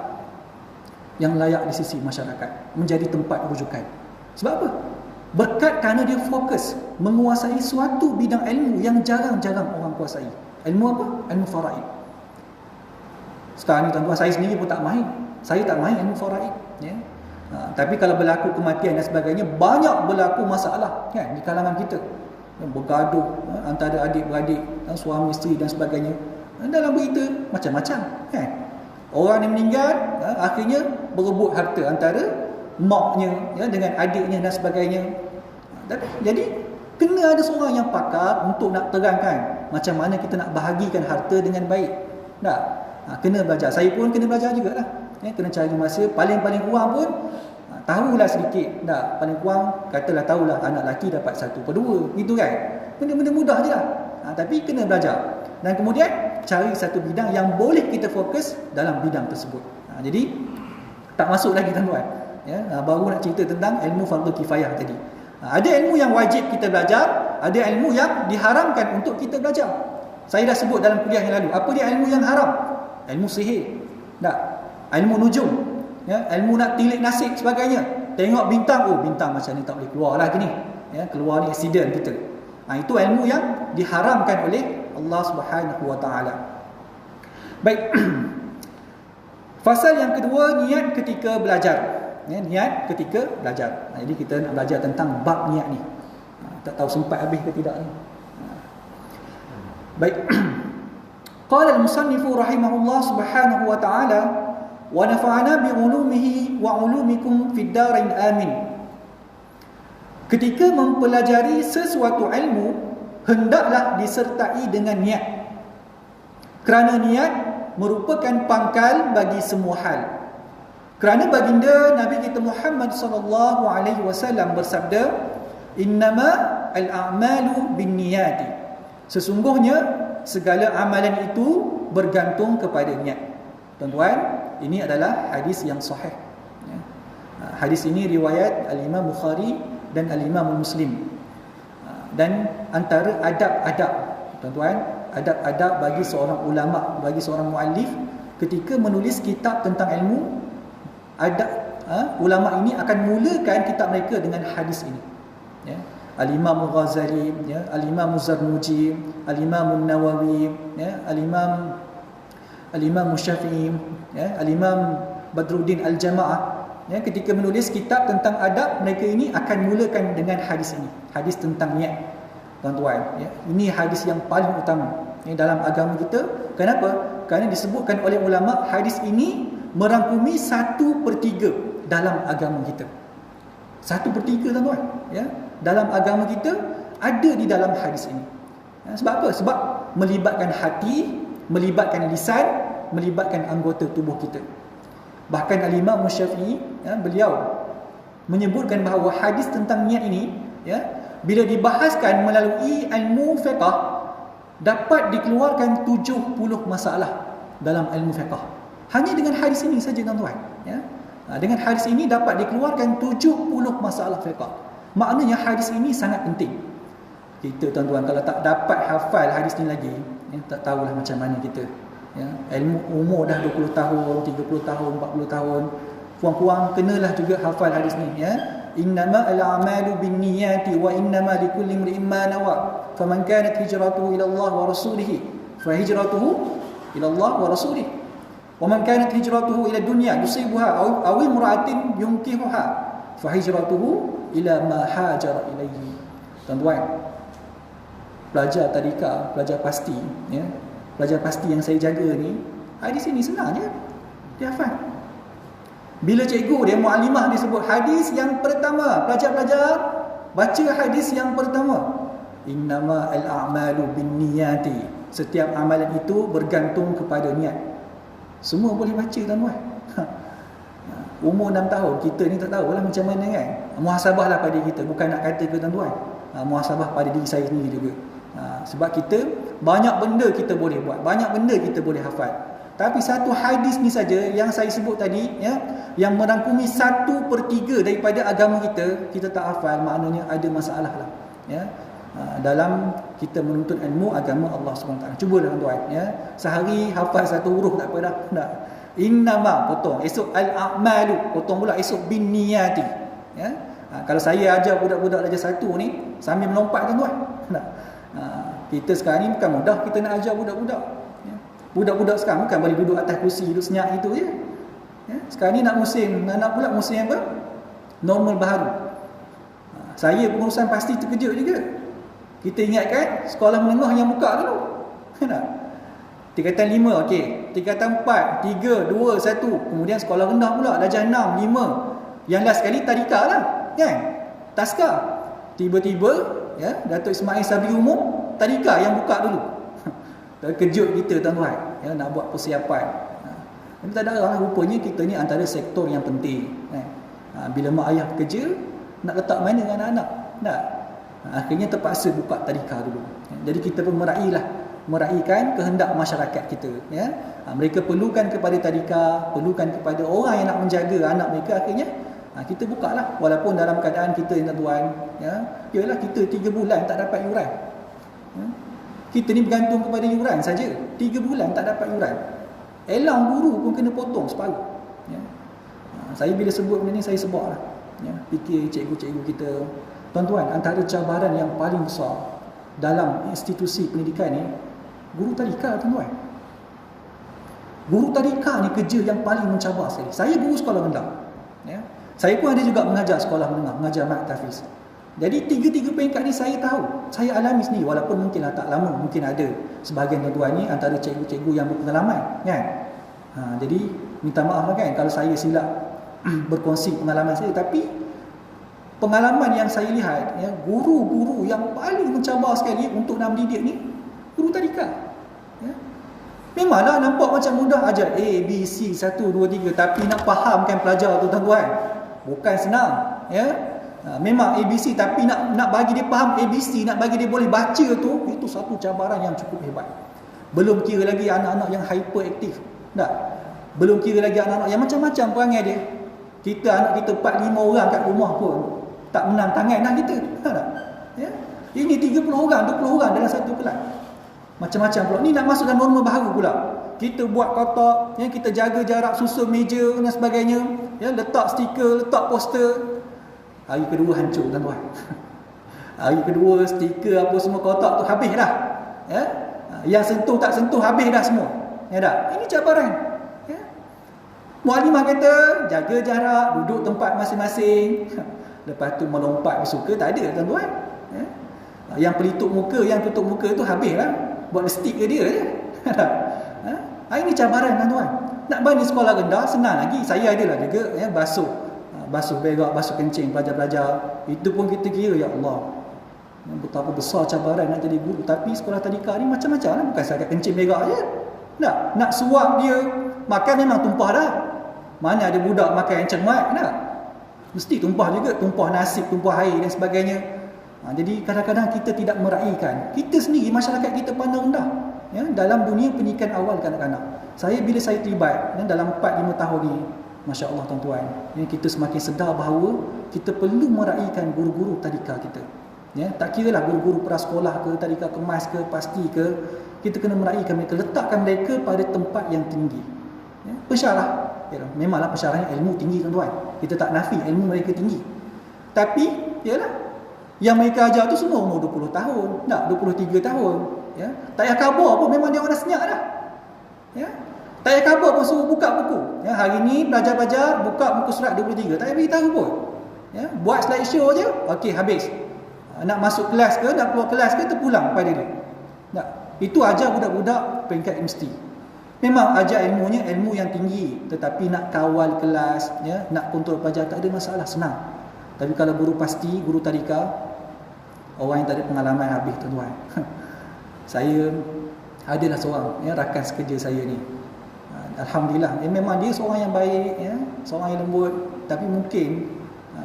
yang layak di sisi masyarakat, menjadi tempat rujukan. Sebab apa? Berkat kerana dia fokus menguasai suatu bidang ilmu yang jarang-jarang orang kuasai. Ilmu apa? Ilmu faraid. Sekarang ni tuan-tuan, saya sendiri pun tak main. Saya tak main ilmu faraid, ya. Tapi kalau berlaku kematian dan sebagainya, banyak berlaku masalah, kan, di kalangan kita. Bergaduh antara adik-beradik, suami isteri dan sebagainya. Dalam berita macam-macam, kan. Orang yang meninggal, akhirnya berebut harta antara maknya, ya, dengan adiknya dan sebagainya. Jadi kena ada seorang yang pakar untuk nak terangkan macam mana kita nak bahagikan harta dengan baik. Tak? Kena belajar. Saya pun kena belajar jugalah, ya, kena cari masa. Paling-paling kurang pun tahulah sedikit. Tak? Paling kurang katalah tahulah anak lelaki dapat 1/2, gitu kan. Benda-benda mudah je lah. Tapi kena belajar. Dan kemudian cari satu bidang yang boleh kita fokus dalam bidang tersebut. Jadi tak masuk lagi tuan-tuan, ya, baru nak cerita tentang ilmu fardu kifayah tadi. Ada ilmu yang wajib kita belajar, ada ilmu yang diharamkan untuk kita belajar. Saya dah sebut dalam kuliah yang lalu. Apa dia ilmu yang haram? Ilmu sihir, tak? Ilmu nujum, ya, ilmu nak tilik nasib sebagainya. Tengok bintang, oh bintang macam ni tak boleh keluar lah gini, ya, keluar ni accident kita. Itu ilmu yang diharamkan oleh Allah Subhanahu wa taala. Baik. Fasal yang kedua, niat ketika belajar. Ya, niat ketika belajar. Jadi kita nak belajar tentang bab niat ni. Tak tahu sempat habis ke tidak ni. Baik. Qala al-musannif rahimahullah subhanahu wa ta'ala wa nafa'ana bi 'ulumihi wa 'ulumikum fid darain amin. ketika mempelajari sesuatu ilmu, hendaklah disertai dengan niat. Kerana niat merupakan pangkal bagi semua hal. Kerana baginda Nabi kita Muhammad sallallahu alaihi wasallam bersabda, "Innama al-a'malu binniyati." Sesungguhnya segala amalan itu bergantung kepada niat. Tuan-tuan, ini adalah hadis yang sahih. Hadis ini riwayat Al-Imam Bukhari dan Al-Imam Muslim. Dan antara adab-adab, tuan-tuan, adab-adab bagi seorang ulama, bagi seorang muallif ketika menulis kitab tentang ilmu, ulama ini akan mulakan kitab mereka dengan hadis ini. Ya. Al-Imam Ghazali, ya, Al-Imam Zarnuji, Al-Imam Nawawi, ya, Al-Imam Syafi'i, ya, Al-Imam Badruddin Al-Jamaah, ya, ketika menulis kitab tentang adab, mereka ini akan mulakan dengan hadis ini, hadis tentang niat. Tuan-tuan, ya, ini hadis yang paling utama dalam agama kita. Kenapa? Kerana disebutkan oleh ulama, hadis ini merangkumi 1/3 dalam agama kita. 1/3, tuan-tuan, ya, dalam agama kita ada di dalam hadis ini. Ya, sebab apa? Sebab melibatkan hati, melibatkan lisan, melibatkan anggota tubuh kita. Bahkan Al-Imam Syafi'i, ya, beliau menyebutkan bahawa hadis tentang niat ini, ya, bila dibahaskan melalui ilmu fiqh, dapat dikeluarkan 70 masalah dalam ilmu fiqh. Hanya dengan hadis ini saja, tuan-tuan, ya. Dengan hadis ini dapat dikeluarkan 70 masalah fiqh. Maknanya hadis ini sangat penting. Kita, tuan-tuan, kalau tak dapat hafal hadis ni lagi, ya, tak tahulah macam mana kita. Ya, ilmu umur dah 20 tahun, 30 tahun, 40 tahun, kurang-kurang kenalah juga hafal hadis ni, ya. Innama al-a'malu binniyati wa innama likulli imri'in ma nawa. Faman kanat hijratuhu ila Allah wa rasulih fa hijratuhu ila Allah wa rasulih. Wa man kanat hijratuhu ila dunya yusibuha aw imra'atin yunkihuha fa hijratuhu ila ma hajara ilaihi. Tuan-tuan, pelajar tadika, pelajar pasti, ya, pelajar pasti yang saya jaga ni, hadis ini senang je dia hafal. Bila cikgu dia, muallimah, dia sebut hadis yang pertama, pelajar-pelajar baca hadis yang pertama, innama al-a'malu binniyati, setiap amalan itu bergantung kepada niat. Semua boleh baca, tuan-tuan. Umur 6 tahun, kita ni tak tahulah macam mana, kan. Muhasabahlah pada kita, bukan nak kata ke, tuan-tuan, muhasabah pada diri saya sendiri juga. Sebab kita banyak benda kita boleh buat, banyak benda kita boleh hafal, tapi satu hadis ni saja yang saya sebut tadi, ya, yang merangkumi 1/3 daripada agama kita, kita tak hafal, maknanya ada masalah lah, ya, dalam kita menuntut ilmu agama Allah SWT. Cubalah, tuan-tuan, ya, sehari hafal satu huruf tak apa dah, tak. Innama potong, esok al-a'malu potong pula, esok binniyati, ya. Kalau saya ajar budak-budak darjah 1 ni sambil melompat, tuan-tuan, tak. Kita sekarang ni bukan mudah kita nak ajar budak-budak, ya. Budak-budak sekarang bukan boleh duduk atas kursi, duduk senyap itu je, ya. Sekarang ni nak pula musim apa? Normal baharu. Saya pengurusan pasti terkejut juga. Kita ingatkan sekolah menengah yang buka dulu, tak? Tingkatan 5, okey. Tingkatan 4, 3, 2, 1. Kemudian sekolah rendah pula, darjah 6, 5. Yang last sekali tadika lah, kan? Taska. Tiba-tiba, ya, Datuk Ismail Sabri Umum, tadika yang buka dulu. Terkejut kita, tuan-tuan, ya, nak buat persiapan. Tapi tak ada lah, rupanya kita ni antara sektor yang penting, kan? Bila mak ayah bekerja, nak letak mana dengan anak-anak? Tak. Akhirnya terpaksa buka tadika dulu. Jadi kita pun meraihkan kehendak masyarakat kita, ya. Mereka perlukan kepada tadika, perlukan kepada orang yang nak menjaga anak mereka, akhirnya kita buka lah, walaupun dalam keadaan kita, tuan-tuan, ya, yalah kita 3 bulan tak dapat yuran, ya. Kita ni bergantung kepada yuran saja, 3 bulan tak dapat yuran, elang guru pun kena potong separuh, ya. Saya bila sebut benda ni saya sebab lah, ya, fikir cikgu-cikgu kita, tuan-tuan, antara cabaran yang paling besar dalam institusi pendidikan ni guru tadika, tuan-tuan. Guru tadika ni kerja yang paling mencabar sekali. Saya guru sekolah rendah, ya. Saya pun ada juga mengajar sekolah menengah, mengajar mat tahfiz. Jadi tiga-tiga peringkat ni saya tahu, saya alami sendiri, walaupun mungkinlah tak lama, mungkin ada sebahagian tuan-tuan ni antara cikgu-cikgu yang berpengalaman, kan. Jadi minta maaf lah, kan, kalau saya silap berkongsi pengalaman saya, tapi pengalaman yang saya lihat, ya, guru-guru yang paling mencabar sekali untuk nak mendidik ni guru tadika. Ya. Memanglah nampak macam mudah ajar A, B, C, 1, 2, 3, tapi nak fahamkan pelajar tu tuan-tuan, bukan senang. Ya. Memang ABC, tapi nak bagi dia faham ABC, nak bagi dia boleh baca tu, itu satu cabaran yang cukup hebat. Belum kira lagi anak-anak yang hyperaktif. Tak? Belum kira lagi anak-anak yang macam-macam perangai dia. Kita anak kita 4-5 orang kat rumah pun tak menang tangan dah kita. Tak? Ya? Ini 30 orang, 20 orang dalam satu kelas. Macam-macam pula. Ni nak masuk dalam norma baru pula. Kita buat kotak, ya, kita jaga jarak, susun meja dan sebagainya, ya, letak stiker, letak poster. Hari kedua hancur tuan-tuan. Hari kedua stiker apa semua kotak tu habis dah. Ya? Yang sentuh tak sentuh habis dah semua. Ya tak? Ini cabaran. Ya? Muallimah kata jaga jarak, duduk tempat masing-masing. Lepas tu melompat bersuka tak ada tuan-tuan. Ya? Yang pelitup muka, yang tutup muka tu habis lah. Buat stick ke dia je. Ha? Ini cabaran tuan-tuan. Nak bagi sekolah rendah senang lagi. Saya adalah juga, ya, basuh berak, basuh kencing pelajar-pelajar. Itu pun kita kira, ya Allah, betapa besar cabaran nak jadi guru. Tapi sekolah tadika ni macam-macam lah. Bukan sahaja kencing berak je. Nak suap dia, makan memang tumpah dah. Mana ada budak makan yang cermat, tak? Mesti tumpah juga. Tumpah nasi, tumpah air dan sebagainya. Jadi kadang-kadang kita tidak meraihkan. Kita sendiri, masyarakat kita pandang rendah, ya, dalam dunia pendidikan awal kanak-kanak. Bila saya terlibat, ya, dalam 4-5 tahun ni, Masya Allah tuan-tuan, ya, kita semakin sedar bahawa kita perlu meraihkan guru-guru tadika kita. Ya, tak kira lah guru-guru prasekolah ke, tadika kemas ke, pasti ke, kita kena meraihkan mereka, letakkan mereka pada tempat yang tinggi. Ya, pensyarah, ya, memanglah pensyarahnya ilmu tinggi tuan-tuan. Kita tak nafi ilmu mereka tinggi. Tapi, yalah, yang mereka ajar tu semua umur 20 tahun, tak 23 tahun. Ya, tak payah khabar pun, memang dia orang dah senyap dah. Ya. Tak payah khabar pun suruh buka buku. Ya, hari ni pelajar-pelajar buka buku surat 23. Tak payah beritahu pun. Ya, buat slideshow je, okey habis. Nak masuk kelas ke, nak keluar kelas ke, terpulang pada dia. Tak. Itu ajar budak-budak peringkat mesti. Memang ajar ilmunya ilmu yang tinggi, tetapi nak kawal kelas, ya, nak kontrol pelajar tak ada masalah, senang. Tapi kalau guru pasti, guru tadika, orang yang tak ada pengalaman habis tuan-tuan. Saya adalah seorang, ya, rakan sekerja saya ni. Alhamdulillah, memang dia seorang yang baik, ya, seorang yang lembut, tapi mungkin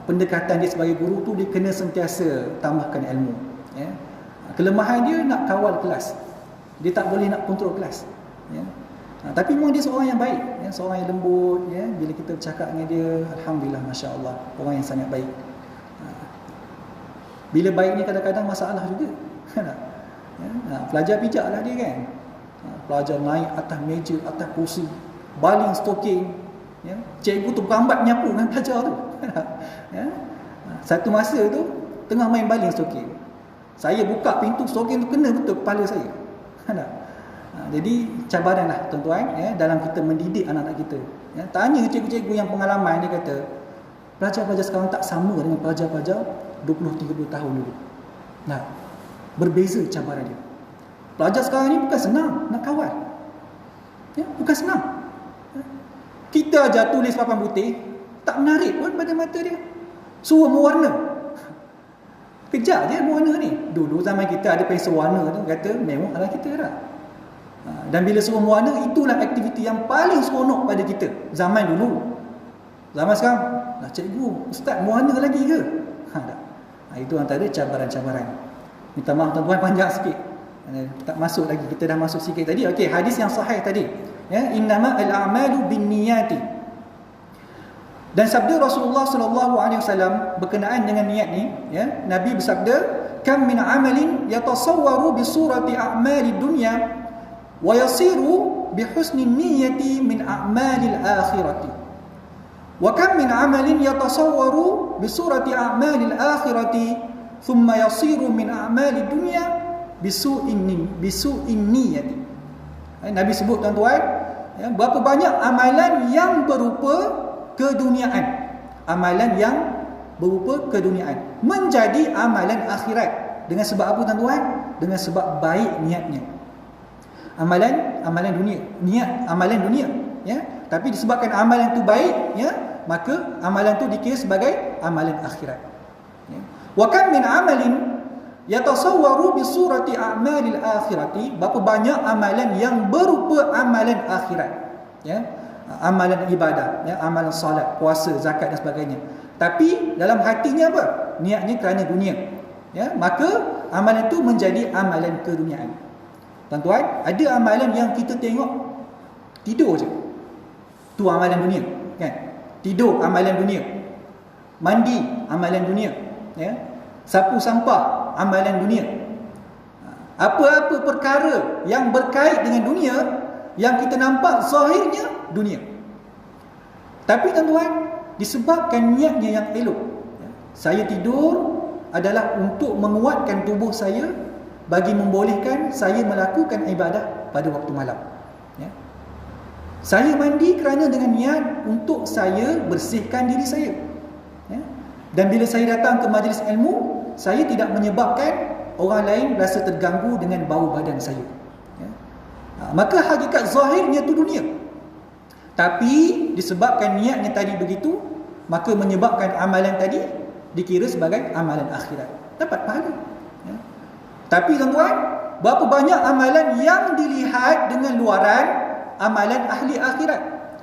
pendekatan dia sebagai guru tu dia kena sentiasa tambahkan ilmu. Ya. Kelemahan dia nak kawal kelas, dia tak boleh nak kontrol kelas. Ya. Tapi memang dia seorang yang baik, ya, seorang yang lembut. Ya. Bila kita bercakap dengan dia, Alhamdulillah, Masya Allah, orang yang sangat baik. Bila baik ni kadang-kadang masalah juga. Ya. Pelajar pijaklah dia kan. Pelajar naik atas meja, atas kursi, baling stoking, ya. Cikgu tu berambat menyapu dengan pelajar tu. Ya. Satu masa tu tengah main baling stoking, saya buka pintu, stoking tu kena betul kepala saya. Jadi cabaran lah tuan-tuan, ya, dalam kita mendidik anak-anak kita. Ya. Tanya cikgu-cikgu yang pengalaman, dia kata pelajar-pelajar sekarang tak sama dengan pelajar-pelajar 20-30 tahun dulu. Nah, berbeza cabaran dia. Pelajar sekarang ni bukan senang nak kawal. Ya, bukan senang. Ya. Kita ajar tulis papan putih, tak menarik pun pada mata dia. Suruh mewarna. Kejar je mewarna ni. Dulu zaman kita ada pensel warna tu, kata mewah lah kita dah. Dan bila suruh mewarna, itulah aktiviti yang paling seronok pada kita. Zaman dulu. Zaman sekarang, lah cikgu, ustaz mewarna lagi ke? Itu antara cabaran-cabaran. Minta maaf tuan-tuan, panjang sikit. Tak masuk lagi, kita dah masuk sikit tadi. Okey, hadis yang sahih tadi, ya, innama al-a'malu binniyati. Dan sabda Rasulullah sallallahu alaihi wasallam berkenaan dengan niat ni, ya, Nabi bersabda, kam min amalin yatasawwaru bi surati a'mali dunya wa yasiru bi husni niyyati min a'mali al-akhirati. Wa kam min amalin yatasawwaru bi surati a'mali al-akhirati thumma yasiru min a'mali dunya bisu'in niyyati. Nabi sebut tuan-tuan, ya, berapa banyak amalan yang berupa keduniaan, amalan yang berupa keduniaan menjadi amalan akhirat. Dengan sebab apa tuan-tuan? Dengan sebab baik niatnya. Amalan dunia, niat amalan dunia, ya. Tapi disebabkan amalan tu baik, ya, maka amalan tu dikira sebagai amalan akhirat. Ya. Wa kam min amalin yatasawwaru bi surati a'malil akhirati, berapa banyak amalan yang berupa amalan akhirat, ya, amalan ibadah, ya, amalan solat, puasa, zakat dan sebagainya, tapi dalam hatinya apa? Niatnya kerana dunia, ya, maka amalan itu menjadi amalan keduniaan. Tuan-tuan, ada amalan yang kita tengok tidur je, tu amalan dunia, kan? Tidur amalan dunia, mandi amalan dunia, ya, sapu sampah amalan dunia. Apa-apa perkara yang berkait dengan dunia, yang kita nampak zahirnya dunia, tapi tuan-tuan, disebabkan niatnya yang elok, ya, saya tidur adalah untuk menguatkan tubuh saya bagi membolehkan saya melakukan ibadah pada waktu malam, ya. Saya mandi kerana dengan niat untuk saya bersihkan diri saya, ya. Dan bila saya datang ke majlis ilmu, saya tidak menyebabkan orang lain rasa terganggu dengan bau badan saya, ya. Maka hakikat zahirnya itu dunia, tapi disebabkan niatnya tadi begitu, maka menyebabkan amalan tadi dikira sebagai amalan akhirat, dapat pahala, ya. Tapi tuan-tuan, berapa banyak amalan yang dilihat dengan luaran amalan ahli akhirat,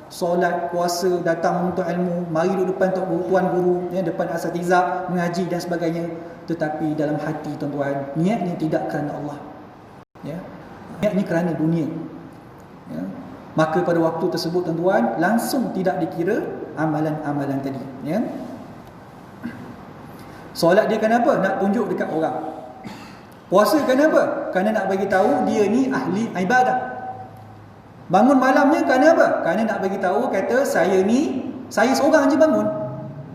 solat, puasa, datang untuk ilmu, mari duduk depan tuan guru, ya, depan asatizah, mengaji dan sebagainya, tetapi dalam hati tuan-tuan, niatnya tidak kerana Allah, ya, niatnya kerana dunia, ya. Maka pada waktu tersebut tuan-tuan, langsung tidak dikira amalan-amalan tadi, ya. Solat dia kenapa? Nak tunjuk dekat orang. Puasa kenapa? Kerana nak bagi tahu dia ni ahli ibadah. Bangun malamnya kenapa? Kerana nak bagi tahu, kata saya seorang je bangun,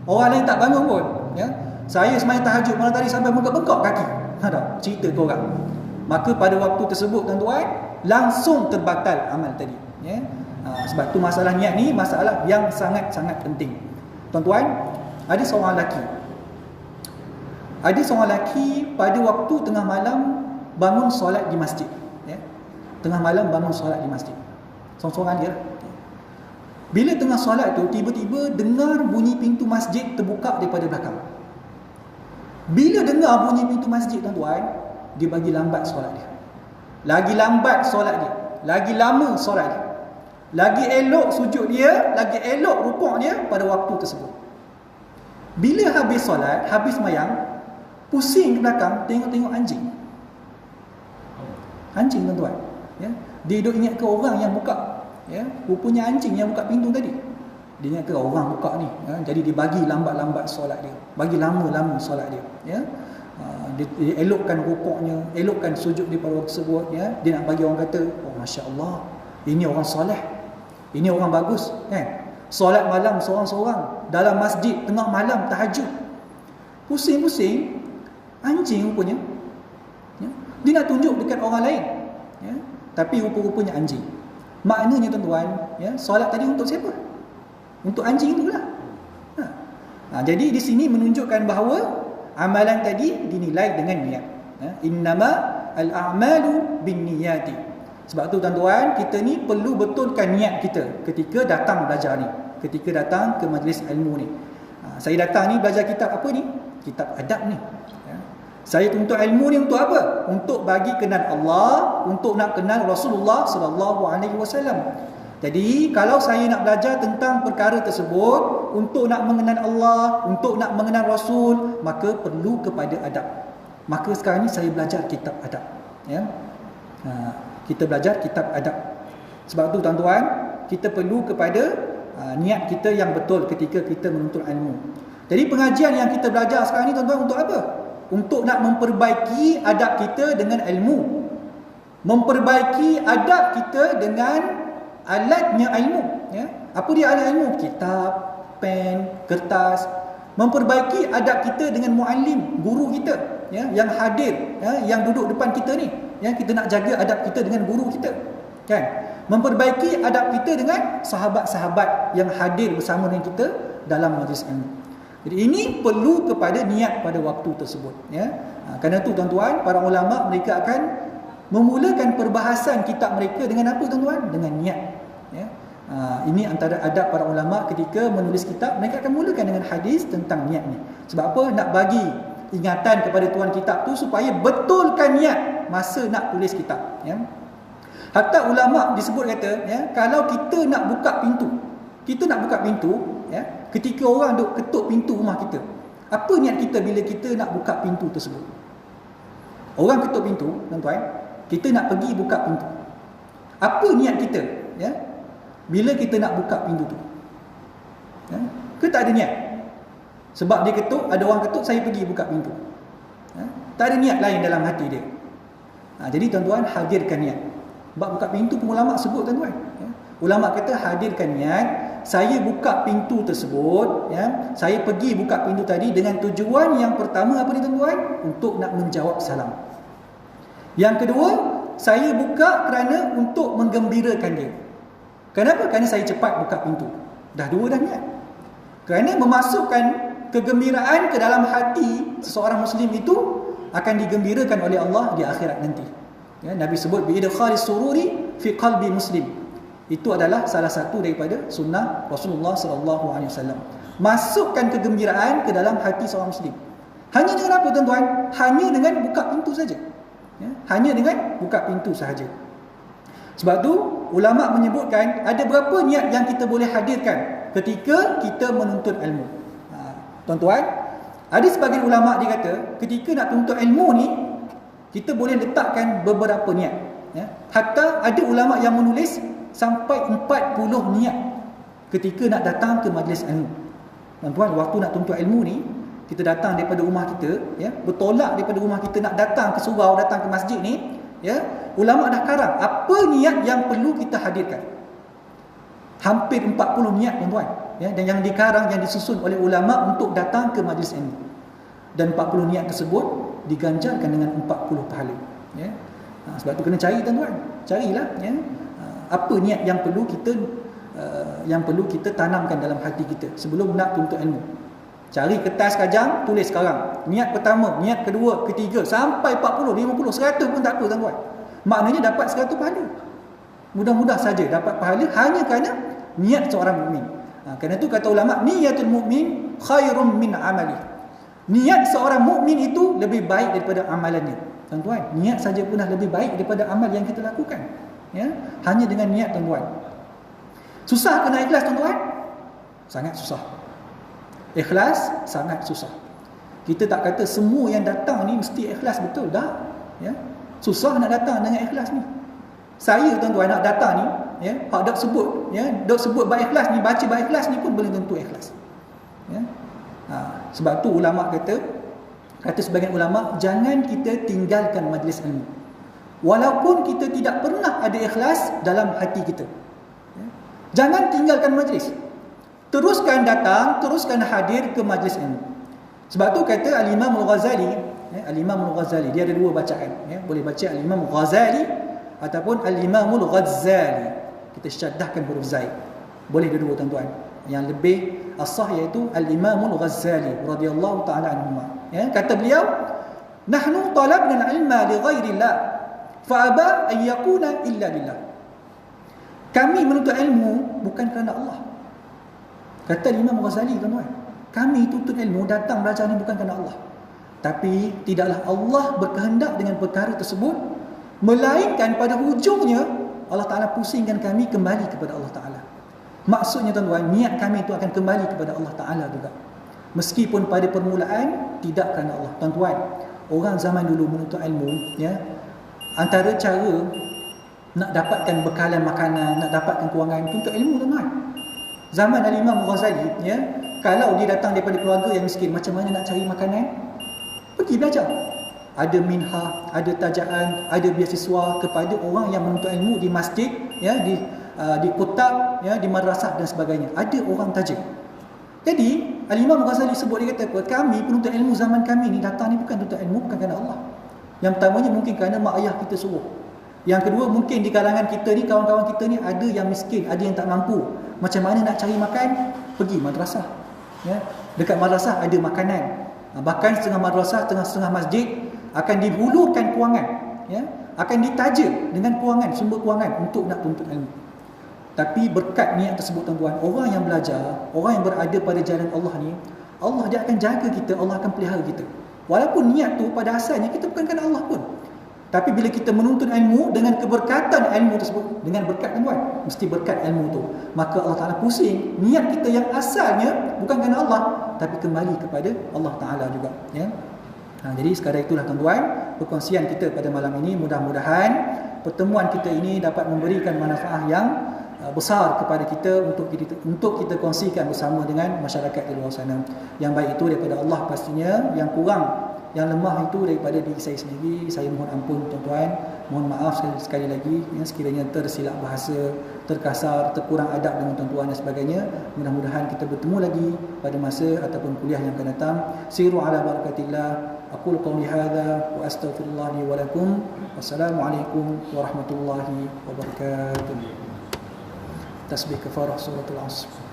orang lain tak bangun pun, ya. Saya sembahyang tahajud malam tadi sampai bengkak-bengkak kaki. Ada cerita ke orang. Maka pada waktu tersebut tuan-tuan, langsung terbatal amal tadi, ya. Sebab tu masalah niat ni masalah yang sangat-sangat penting. Tuan-tuan, ada seorang lelaki pada waktu tengah malam bangun solat di masjid, ya. Tengah malam bangun solat di masjid, seorang-seorang dia. Bila tengah solat tu, tiba-tiba dengar bunyi pintu masjid terbuka daripada belakang. Bila dengar bunyi pintu masjid tuan-tuan, dia bagi lambat solat dia. Lagi lambat solat dia, lagi lama solat dia, lagi elok sujud dia, lagi elok rukuk dia pada waktu tersebut. Bila habis solat, habis sembahyang, pusing ke belakang, tengok-tengok anjing. Anjing tuan-tuan, ya. Dia duduk ingat ke orang yang buka, ya. Rupanya anjing yang buka pintu tadi. Dia ingat ke orang buka ni, ya. Jadi dia bagi lambat-lambat solat dia, bagi lama-lama solat dia, ya. Dia elokkan rukuknya, elokkan sujud dia pada waktu tersebut, ya. Dia nak bagi orang kata, oh Masya Allah, ini orang soleh, ini orang bagus, kan. Solat malam seorang-seorang dalam masjid tengah malam tahajud. Pusing-pusing anjing rupanya, ya. Dia nak tunjuk dekat orang lain, ya. Tapi rupa-rupanya anjing. Maknanya tuan-tuan, ya, solat tadi untuk siapa? Untuk anjing itulah. Jadi di sini menunjukkan bahawa amalan tadi dinilai dengan niat, ya. Innama al-a'malu binniyati. Sebab tu tuan-tuan, kita ni perlu betulkan niat kita ketika datang belajar ni, ketika datang ke majlis ilmu ni. Saya datang ni belajar kitab apa ni? Kitab adab ni, ya. Saya tuntut ilmu ni untuk apa? Untuk bagi kenal Allah, untuk nak kenal Rasulullah sallallahu alaihi wasallam. Jadi kalau saya nak belajar tentang perkara tersebut, untuk nak mengenal Allah, untuk nak mengenal Rasul, maka perlu kepada adab. Maka sekarang ni saya belajar kitab adab, ya. Kita belajar kitab adab. Sebab tu tuan-tuan, kita perlu kepada niat kita yang betul ketika kita menuntut ilmu. Jadi pengajian yang kita belajar sekarang ni tuan-tuan untuk apa? Untuk nak memperbaiki adab kita dengan ilmu, memperbaiki adab kita dengan alatnya ilmu, ya. Apa dia alat ilmu? Kitab, pen, kertas. Memperbaiki adab kita dengan muallim, guru kita, ya, yang hadir, ya, yang duduk depan kita ni, ya. Kita nak jaga adab kita dengan guru kita, kan. Memperbaiki adab kita dengan sahabat-sahabat yang hadir bersama dengan kita dalam majlis ilmu. Jadi ini perlu kepada niat pada waktu tersebut, ya. Kerana tu tuan-tuan, para ulama mereka akan memulakan perbahasan kitab mereka dengan apa tuan-tuan? Dengan niat, ya. Ini antara adab para ulama ketika menulis kitab. Mereka akan mulakan dengan hadis tentang niat ni. Sebab apa? Nak bagi ingatan kepada tuan kitab tu supaya betulkan niat masa nak tulis kitab, ya. Hatta ulama disebut kata, ya, kalau kita nak buka pintu, ya, ketika orang duk ketuk pintu rumah kita, apa niat kita bila kita nak buka pintu tersebut? Orang ketuk pintu, tuan-tuan, kita nak pergi buka pintu. Apa niat kita, ya, bila kita nak buka pintu tu? Ya? Ke tak ada niat? Sebab dia ketuk, ada orang ketuk, saya pergi buka pintu. Ya? Tak ada niat lain dalam hati dia. Jadi tuan-tuan, hadirkan niat. Sebab buka pintu pun ulama sebut, tuan-tuan. Ya? Ulama kata hadirkan niat. Saya buka pintu tersebut, ya, saya pergi buka pintu tadi dengan tujuan yang pertama apa ni, tuan-tuan? Untuk nak menjawab salam. Yang kedua, saya buka kerana untuk menggembirakan dia. Kenapa? Kerana saya cepat buka pintu. Dah dua dah niat. Kerana memasukkan kegembiraan ke dalam hati seseorang Muslim itu akan digembirakan oleh Allah di akhirat nanti. Ya, Nabi sebut bi'idkhalis sururi fi qalbi muslim. Itu adalah salah satu daripada sunnah Rasulullah SAW. Masukkan kegembiraan ke dalam hati seorang Muslim. Hanya dengan apa, tuan-tuan? Hanya dengan buka pintu saja. Ya, hanya dengan buka pintu sahaja. Sebab tu ulama menyebutkan ada berapa niat yang kita boleh hadirkan ketika kita menuntut ilmu. Tuan-tuan, ada sebagian ulama dia kata ketika nak tuntut ilmu ni kita boleh letakkan beberapa niat, ya. Hatta ada ulama yang menulis sampai 40 niat ketika nak datang ke majlis ilmu. Tuan-tuan, waktu nak tuntut ilmu ni kita datang daripada rumah kita, ya, bertolak daripada rumah kita nak datang ke surau, datang ke masjid ni, ya, ulama dah karang apa niat yang perlu kita hadirkan. Hampir 40 niat, tuan-tuan, ya, dan yang dikarang, yang disusun oleh ulama untuk datang ke majlis ilmu. Dan 40 niat tersebut diganjarkan dengan 40 pahala, ya. Sebab tu kena cari, tuan-tuan. Carilah, ya, apa niat yang perlu kita tanamkan dalam hati kita sebelum nak tuntut ilmu. Cari kertas kajang, tulis sekarang. Niat pertama, niat kedua, ketiga, sampai 40, 50, 100 pun tak apa, tuan-tuan. Maknanya dapat 100 pahala. Mudah-mudah saja dapat pahala hanya kerana niat seorang mukmin. Kerana itu kata ulama, niyatul mukmin khairum min amali. Niat seorang mukmin itu lebih baik daripada amalannya. Tuan-tuan, niat saja pun dah lebih baik daripada amal yang kita lakukan. Ya, hanya dengan niat, tuan-tuan. Susah kena ikhlas, tuan-tuan? Sangat susah. Ikhlas sangat susah. Kita tak kata semua yang datang ni mesti ikhlas betul, dah. Ya, susah nak datang dengan ikhlas ni. Saya, tuan-tuan, nak datang ni, ya, hak dok sebut, ya, dok sebut bab ikhlas ni, baca bab ikhlas ni pun belum tentu ikhlas. Ya. Sebab tu ulama kata sebagian ulama, jangan kita tinggalkan majlis ilmu walaupun kita tidak pernah ada ikhlas dalam hati kita. Ya. Jangan tinggalkan majlis. Teruskan datang, teruskan hadir ke majlis ilmu. Sebab tu kata Al-Imam Al-Ghazali, ya, Al-Imam Al-Ghazali, dia ada dua bacaan, ya. Boleh baca Al-Imam Al-Ghazali ataupun Al-Imam Al-Ghazali. Kita syaddahkan huruf zai. Boleh dua-dua, tuan-tuan. Yang lebih as-sah iaitu Al-Imam Al-Ghazali radhiyallahu taala anhu. Ya, kata beliau, "Nahnu talabna al-ilma li ghairillah, fa aba an yakuna illa lillah." Kami menuntut ilmu bukan kerana Allah. Kata Imam Ghazali, tuan-tuan, kami tuntut ilmu, datang belajar ni bukan kerana Allah. Tapi tidaklah Allah berkehendak dengan perkara tersebut, melainkan pada hujungnya Allah Ta'ala pusingkan kami kembali kepada Allah Ta'ala. Maksudnya, tuan-tuan, niat kami itu akan kembali kepada Allah Ta'ala juga. Meskipun pada permulaan tidak kerana Allah. Tuan-tuan, orang zaman dulu menuntut ilmu, ya, antara cara nak dapatkan bekalan makanan, nak dapatkan kewangan, tuntut ilmu, tuan-tuan. Zaman Al-Imam Ghazali, ya, kalau dia datang daripada keluarga yang miskin, macam mana nak cari makanan? Pergi belajar. Ada minhah, ada tajaan, ada beasiswa kepada orang yang menuntut ilmu di masjid, ya, di kutab, ya, di madrasah dan sebagainya. Ada orang tajir. Jadi Al-Imam Ghazali sebut, dia kata apa? Kami penuntut ilmu zaman kami ni datang ni bukan tuntut ilmu, bukan kerana Allah. Yang pertamanya mungkin kerana mak ayah kita suruh. Yang kedua, mungkin di kalangan kita ni, kawan-kawan kita ni ada yang miskin, ada yang tak mampu. Macam mana nak cari makan? Pergi madrasah. Ya, dekat madrasah ada makanan. Bahkan setengah madrasah, setengah masjid akan dihulurkan kewangan, ya, akan ditaja dengan kewangan, sumber kewangan untuk nak tuntut ilmu. Tapi berkat niat tersebut tuan-tuan, orang yang belajar, orang yang berada pada jalan Allah ni, Allah dia akan jaga kita, Allah akan pelihara kita. Walaupun niat tu pada asalnya kita bukan kerana Allah pun. Tapi bila kita menuntut ilmu dengan keberkatan ilmu tersebut, dengan berkat tuan, mesti berkat ilmu tu, maka Allah Ta'ala pusing niat kita yang asalnya bukan kerana Allah, tapi kembali kepada Allah Ta'ala juga, ya. Jadi sekadar itulah tuan-tuan perkongsian kita pada malam ini. Mudah-mudahan pertemuan kita ini dapat memberikan manfaat yang besar kepada kita untuk kita kongsikan bersama dengan masyarakat di luar sana. Yang baik itu daripada Allah pastinya, yang kurang, yang lemah itu daripada diri saya sendiri. Saya mohon ampun tuan-tuan, mohon maaf sekali lagi ya, sekiranya tersilap bahasa, terkasar, terkurang adab dengan tuan-tuan dan sebagainya. Mudah-mudahan kita bertemu lagi pada masa ataupun kuliah yang akan datang. Siru ala barakatillah. Aqulu qawli hadza wa astaghfirullah li wa lakum. Wassalamualaikum warahmatullahi wabarakatuh. Tasbih kafarah suratul Asr.